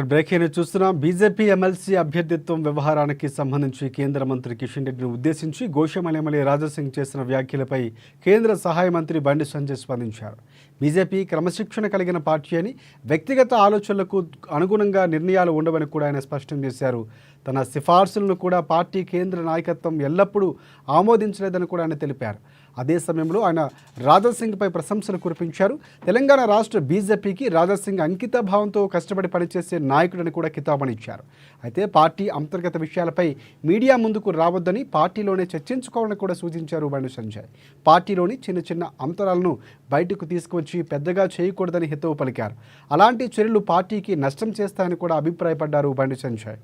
Breaking చూస్తున్నాం. BJP MLC అభ్యర్థిత్వం వ్యవహారానికి సంబంధించి కేంద్ర మంత్రి కిషన్ రెడ్డిని ఉద్దేశించి గోషామల్ ఎమ్మెల్యే రాజాసింగ్ చేసిన వ్యాఖ్యలపై కేంద్ర సహాయ మంత్రి బండి సంజయ్ స్పందించారు. బీజేపీ క్రమశిక్షణ కలిగిన పార్టీ అని, వ్యక్తిగత ఆలోచనలకు అనుగుణంగా నిర్ణయాలు ఉండవని కూడా ఆయన స్పష్టం చేశారు. తన సిఫార్సులను కూడా పార్టీ కేంద్ర నాయకత్వం ఎల్లప్పుడూ ఆమోదించలేదని కూడా ఆయన తెలిపారు. అదే సమయంలో ఆయన రాజాసింగ్పై ప్రశంసలు కురిపించారు. తెలంగాణ రాష్ట్ర బీజేపీకి రాజాసింగ్ అంకిత భావంతో కష్టపడి పనిచేసే నాయకుడని కూడా కితాబనిచ్చారు. అయితే పార్టీ అంతర్గత విషయాలపై మీడియా ముందుకు రావద్దని, పార్టీలోనే చర్చించుకోవాలని కూడా సూచించారు బండి సంజయ్. పార్టీలోని చిన్న చిన్న అంతరాలను బయటకు తీసుకువచ్చి పెద్దగా చేయకూడదని హితవు పలికారు. అలాంటి చర్యలు పార్టీకి నష్టం చేస్తాయని కూడా అభిప్రాయపడ్డారు బండి సంజయ్.